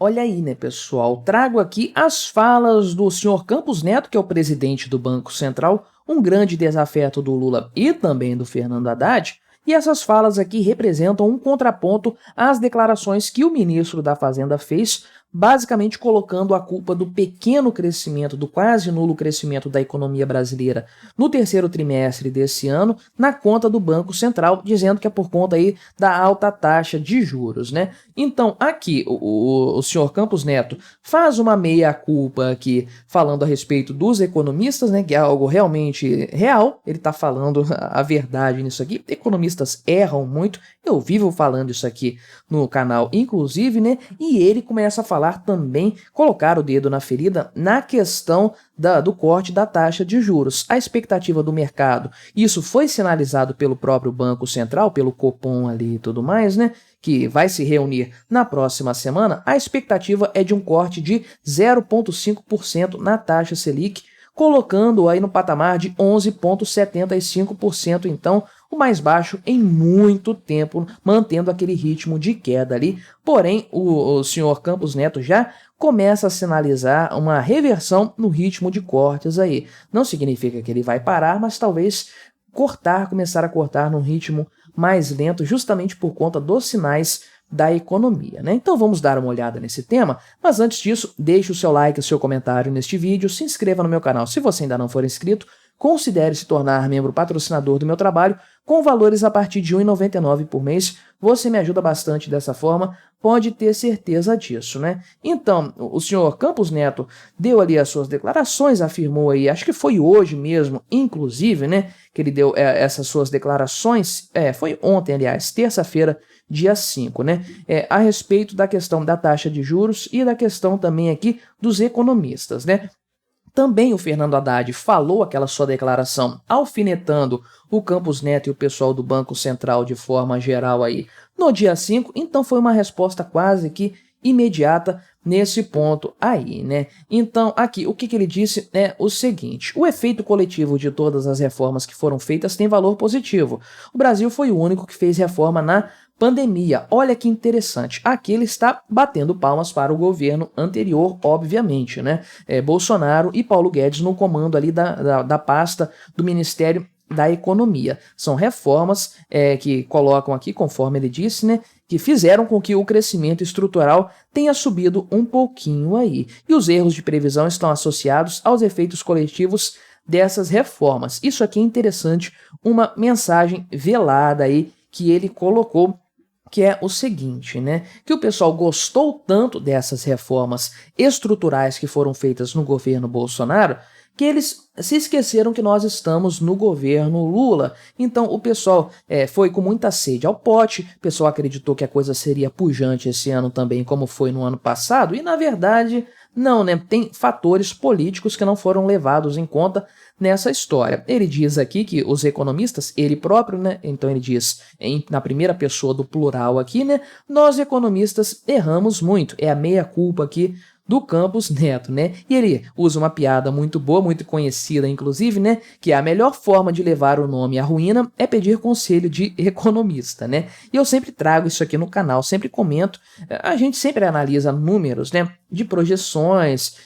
Olha aí, né, pessoal? Trago aqui as falas do senhor Campos Neto, que é o presidente do Banco Central, um grande desafeto do Lula e também do Fernando Haddad. E essas falas aqui representam um contraponto às declarações que o ministro da Fazenda fez, basicamente colocando a culpa do pequeno crescimento, do quase nulo crescimento da economia brasileira no terceiro trimestre desse ano, na conta do Banco Central, dizendo que é por conta aí da alta taxa de juros, né? Então, aqui, o senhor Campos Neto faz uma meia-culpa aqui, falando a respeito dos economistas, né, que é algo realmente real, ele está falando a verdade nisso aqui. Economistas erram muito, eu vivo falando isso aqui no canal, inclusive, né, e ele começa a falar também, colocar o dedo na ferida, na questão do corte da taxa de juros. A expectativa do mercado, isso foi sinalizado pelo próprio Banco Central, pelo Copom ali e tudo mais, né, que vai se reunir na próxima semana. A expectativa é de um corte de 0,5% na taxa Selic, colocando aí no patamar de 11,75%, então o mais baixo em muito tempo, mantendo aquele ritmo de queda ali. Porém, o senhor Campos Neto já começa a sinalizar uma reversão no ritmo de cortes aí. Não significa que ele vai parar, mas talvez começar a cortar num ritmo mais lento, justamente por conta dos sinais da economia, né? Então vamos dar uma olhada nesse tema, mas antes disso, deixe o seu like e o seu comentário neste vídeo, se inscreva no meu canal se você ainda não for inscrito, considere se tornar membro patrocinador do meu trabalho, com valores a partir de R$ 1,99 por mês, você me ajuda bastante dessa forma, pode ter certeza disso, né? Então, o senhor Campos Neto deu ali as suas declarações, afirmou aí, acho que foi hoje mesmo, inclusive, né, que ele deu essas suas declarações, foi ontem, aliás, terça-feira, dia 5, né, a respeito da questão da taxa de juros e da questão também aqui dos economistas, né. Também o Fernando Haddad falou aquela sua declaração alfinetando o Campos Neto e o pessoal do Banco Central de forma geral aí no dia 5, então foi uma resposta quase que imediata nesse ponto aí, né? Então, aqui, o que ele disse é o seguinte: o efeito coletivo de todas as reformas que foram feitas tem valor positivo. O Brasil foi o único que fez reforma na pandemia. Olha que interessante. Aqui ele está batendo palmas para o governo anterior, obviamente, né? Bolsonaro e Paulo Guedes no comando ali da pasta do Ministério da Economia. São reformas que colocam aqui, conforme ele disse, né, que fizeram com que o crescimento estrutural tenha subido um pouquinho aí. E os erros de previsão estão associados aos efeitos coletivos dessas reformas. Isso aqui é interessante, uma mensagem velada aí que ele colocou, que é o seguinte, né, que o pessoal gostou tanto dessas reformas estruturais que foram feitas no governo Bolsonaro, que eles se esqueceram que nós estamos no governo Lula. Então o pessoal foi com muita sede ao pote, o pessoal acreditou que a coisa seria pujante esse ano também, como foi no ano passado, e na verdade não, né? Tem fatores políticos que não foram levados em conta nessa história. Ele diz aqui que os economistas, ele próprio, né? Então ele diz na primeira pessoa do plural aqui, né? Nós economistas erramos muito, é a meia-culpa aqui do Campos Neto, né? E ele usa uma piada muito boa, muito conhecida, inclusive, né? Que a melhor forma de levar o nome à ruína é pedir conselho de economista, né? E eu sempre trago isso aqui no canal, sempre comento, a gente sempre analisa números, né? De projeções,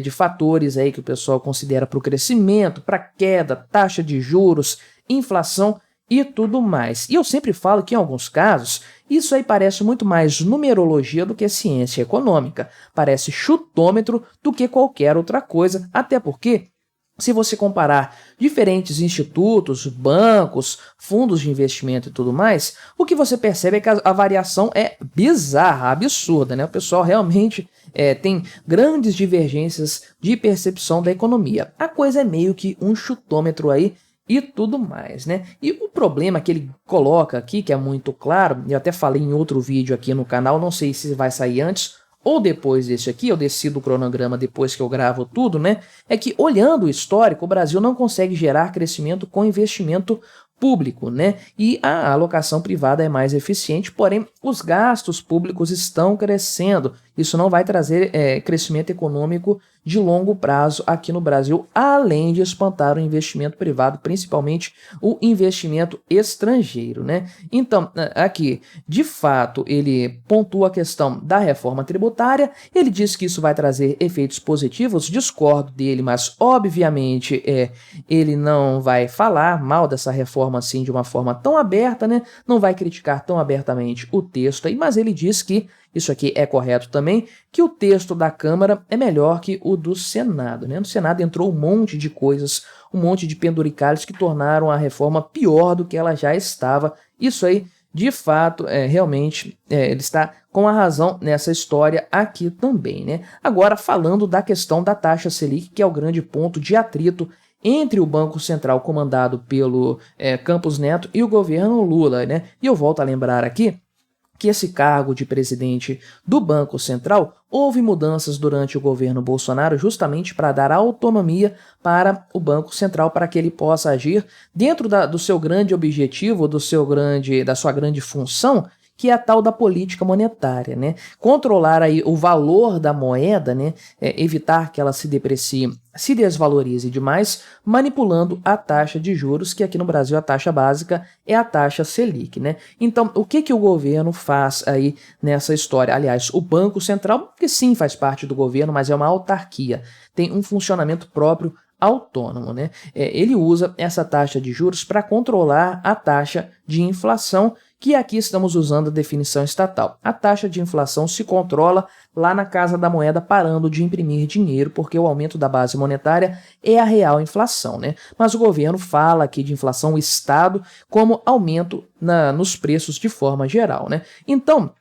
de fatores aí que o pessoal considera para o crescimento, para queda, taxa de juros, inflação e tudo mais. E eu sempre falo que em alguns casos isso aí parece muito mais numerologia do que ciência econômica, parece chutômetro do que qualquer outra coisa, até porque se você comparar diferentes institutos, bancos, fundos de investimento e tudo mais, o que você percebe é que a variação é bizarra, absurda, né? O pessoal realmente tem grandes divergências de percepção da economia. A coisa é meio que um chutômetro aí e tudo mais, né? E o problema que ele coloca aqui, que é muito claro, eu até falei em outro vídeo aqui no canal, não sei se vai sair antes ou depois desse aqui, eu decido o cronograma depois que eu gravo tudo, né? É que olhando o histórico, o Brasil não consegue gerar crescimento com investimento público, né? E a alocação privada é mais eficiente, porém os gastos públicos estão crescendo. Isso não vai trazer crescimento econômico de longo prazo aqui no Brasil, além de espantar o investimento privado, principalmente o investimento estrangeiro, né? Então, aqui, de fato, ele pontua a questão da reforma tributária, ele diz que isso vai trazer efeitos positivos, discordo dele, mas obviamente ele não vai falar mal dessa reforma assim de uma forma tão aberta, né? Não vai criticar tão abertamente o texto aí, mas ele diz que isso aqui é correto também, que o texto da Câmara é melhor que o do Senado, né? No Senado entrou um monte de coisas, um monte de penduricalhos que tornaram a reforma pior do que ela já estava. Isso aí, de fato, realmente, ele está com a razão nessa história aqui também, né? Agora, falando da questão da taxa Selic, que é o grande ponto de atrito entre o Banco Central comandado pelo Campos Neto e o governo Lula, né? E eu volto a lembrar aqui que esse cargo de presidente do Banco Central houve mudanças durante o governo Bolsonaro justamente para dar autonomia para o Banco Central para que ele possa agir dentro do seu grande objetivo, da sua grande função, que é a tal da política monetária, né? Controlar aí o valor da moeda, né? Evitar que ela se deprecie, se desvalorize demais, manipulando a taxa de juros, que aqui no Brasil a taxa básica é a taxa Selic, né? Então, o que o governo faz aí nessa história? Aliás, o Banco Central, que sim faz parte do governo, mas é uma autarquia, tem um funcionamento próprio autônomo, né? Ele usa essa taxa de juros para controlar a taxa de inflação, que aqui estamos usando a definição estatal. A taxa de inflação se controla lá na Casa da Moeda, parando de imprimir dinheiro, porque o aumento da base monetária é a real inflação, né? Mas o governo fala aqui de inflação, o Estado, como aumento nos preços de forma geral, né? Então,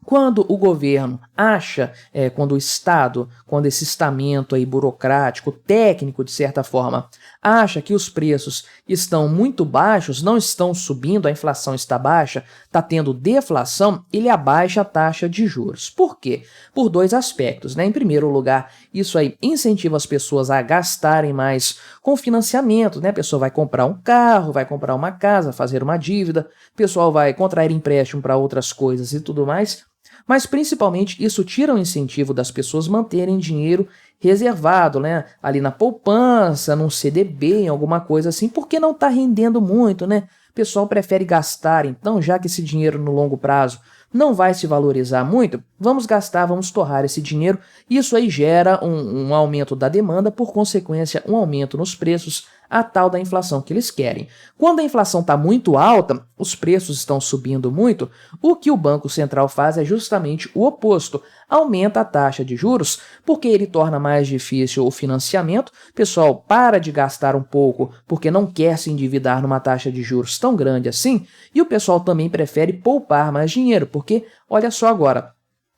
quando o governo acha, quando o Estado, quando esse estamento aí burocrático, técnico de certa forma, acha que os preços estão muito baixos, não estão subindo, a inflação está baixa, está tendo deflação, ele abaixa a taxa de juros. Por quê? Por dois aspectos, né? Em primeiro lugar, isso aí incentiva as pessoas a gastarem mais com financiamento, né? A pessoa vai comprar um carro, vai comprar uma casa, fazer uma dívida, o pessoal vai contrair empréstimo para outras coisas e tudo mais. Mas principalmente isso tira o incentivo das pessoas manterem dinheiro reservado, né? Ali na poupança, num CDB, em alguma coisa assim, porque não está rendendo muito, né? O pessoal prefere gastar, então, já que esse dinheiro no longo prazo não vai se valorizar muito, vamos gastar, vamos torrar esse dinheiro. Isso aí gera um aumento da demanda, por consequência, um aumento nos preços, a tal da inflação que eles querem. Quando a inflação está muito alta, os preços estão subindo muito, o que o Banco Central faz é justamente o oposto. Aumenta a taxa de juros, porque ele torna mais difícil o financiamento, o pessoal para de gastar um pouco porque não quer se endividar numa taxa de juros tão grande assim, e o pessoal também prefere poupar mais dinheiro, porque, olha só agora,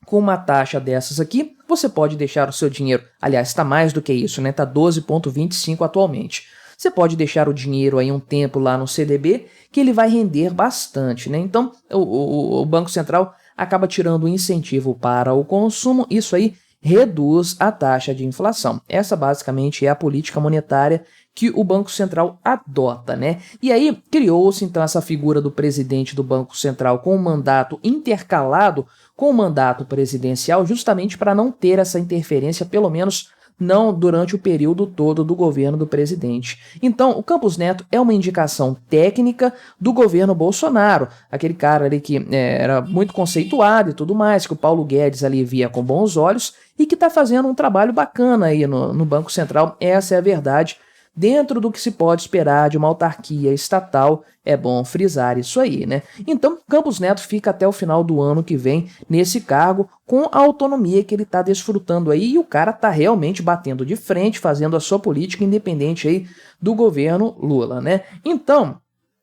com uma taxa dessas aqui, você pode deixar o seu dinheiro, aliás, está mais do que isso, né? Está 12,25 atualmente. Você pode deixar o dinheiro aí um tempo lá no CDB, que ele vai render bastante, né? Então, o Banco Central acaba tirando o incentivo para o consumo, isso aí reduz a taxa de inflação. Essa basicamente é a política monetária que o Banco Central adota, né? E aí criou-se então essa figura do presidente do Banco Central com um mandato intercalado com o mandato presidencial, justamente para não ter essa interferência, pelo menos não durante o período todo do governo do presidente. Então, o Campos Neto é uma indicação técnica do governo Bolsonaro, aquele cara ali que era muito conceituado e tudo mais, que o Paulo Guedes ali via com bons olhos e que está fazendo um trabalho bacana aí no Banco Central, essa é a verdade. Dentro do que se pode esperar de uma autarquia estatal, é bom frisar isso aí, né? Então, Campos Neto fica até o final do ano que vem nesse cargo, com a autonomia que ele está desfrutando aí, e o cara está realmente batendo de frente, fazendo a sua política independente aí do governo Lula, né? Então,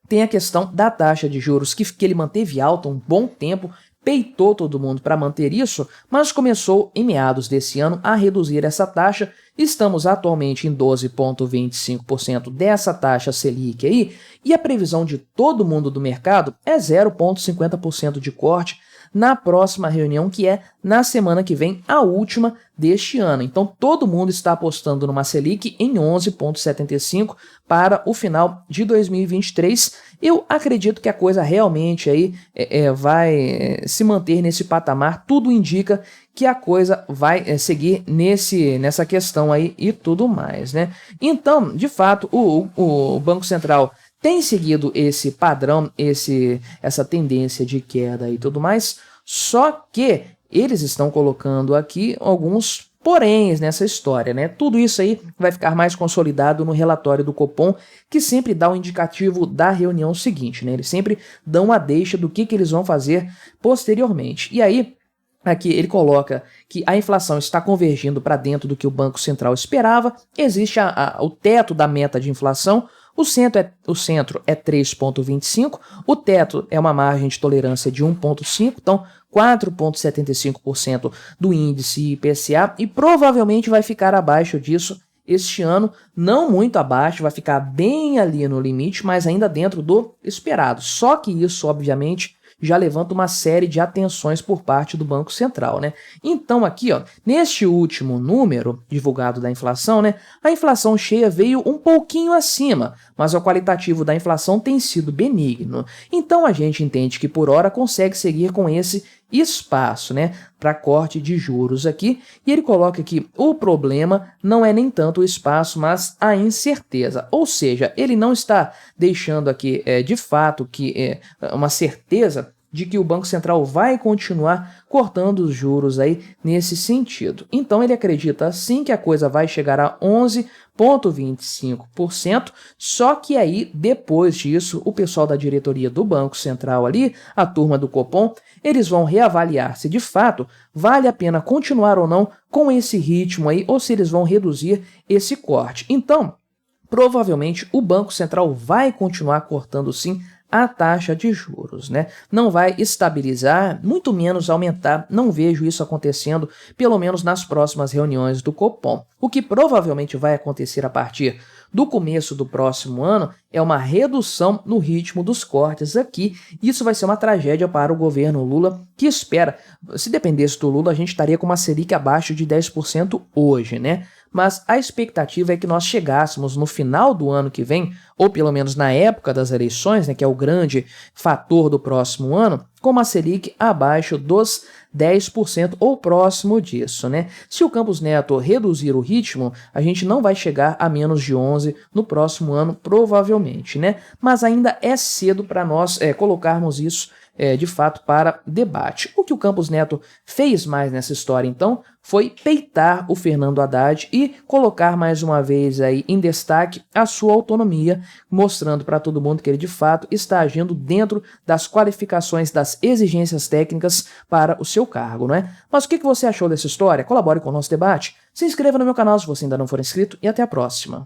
tem a questão da taxa de juros, que ele manteve alta um bom tempo, peitou todo mundo para manter isso, mas começou em meados desse ano a reduzir essa taxa. Estamos atualmente em 12,25% dessa taxa Selic aí, e a previsão de todo mundo do mercado é 0,50% de corte na próxima reunião, que é na semana que vem, a última deste ano. Então todo mundo está apostando numa Selic em 11,75 para o final de 2023. Eu acredito que a coisa realmente aí vai se manter nesse patamar. Tudo indica que a coisa vai seguir nessa questão aí e tudo mais, né? Então, de fato, o Banco Central tem seguido esse padrão, essa tendência de queda e tudo mais, só que eles estão colocando aqui alguns poréns nessa história, né? Tudo isso aí vai ficar mais consolidado no relatório do Copom, que sempre dá um indicativo da reunião seguinte, né? Eles sempre dão a deixa do que eles vão fazer posteriormente. E aí, aqui ele coloca que a inflação está convergindo para dentro do que o Banco Central esperava, existe o teto da meta de inflação. O centro é 3,25, o teto é uma margem de tolerância de 1,5, então 4,75% do índice IPCA, e provavelmente vai ficar abaixo disso este ano, não muito abaixo, vai ficar bem ali no limite, mas ainda dentro do esperado. Só que isso, obviamente, já levanta uma série de atenções por parte do Banco Central, né? Então aqui, ó, neste último número divulgado da inflação, né, a inflação cheia veio um pouquinho acima, mas o qualitativo da inflação tem sido benigno. Então a gente entende que por hora consegue seguir com esse espaço, né, para corte de juros aqui, e ele coloca que o problema não é nem tanto o espaço, mas a incerteza, ou seja, ele não está deixando aqui de fato que uma certeza de que o Banco Central vai continuar cortando os juros aí nesse sentido. Então ele acredita sim que a coisa vai chegar a 11,25%, só que aí depois disso o pessoal da diretoria do Banco Central ali, a turma do Copom, eles vão reavaliar se de fato vale a pena continuar ou não com esse ritmo aí, ou se eles vão reduzir esse corte. Então, provavelmente o Banco Central vai continuar cortando sim a taxa de juros, né? Não vai estabilizar, muito menos aumentar, não vejo isso acontecendo, pelo menos nas próximas reuniões do Copom. O que provavelmente vai acontecer a partir do começo do próximo ano é uma redução no ritmo dos cortes aqui. Isso vai ser uma tragédia para o governo Lula, que espera, se dependesse do Lula, a gente estaria com uma Selic abaixo de 10% hoje, né? Mas a expectativa é que nós chegássemos no final do ano que vem, ou pelo menos na época das eleições, né, que é o grande fator do próximo ano, com uma Selic abaixo dos 10% ou próximo disso, né? Se o Campos Neto reduzir o ritmo, a gente não vai chegar a menos de 11 no próximo ano, provavelmente, né? Mas ainda é cedo para nós colocarmos isso de fato para debate. O que o Campos Neto fez mais nessa história, então, foi peitar o Fernando Haddad e colocar mais uma vez aí em destaque a sua autonomia, mostrando para todo mundo que ele de fato está agindo dentro das qualificações, das exigências técnicas para o seu cargo, não é? Mas o que você achou dessa história? Colabore com o nosso debate, se inscreva no meu canal se você ainda não for inscrito e até a próxima.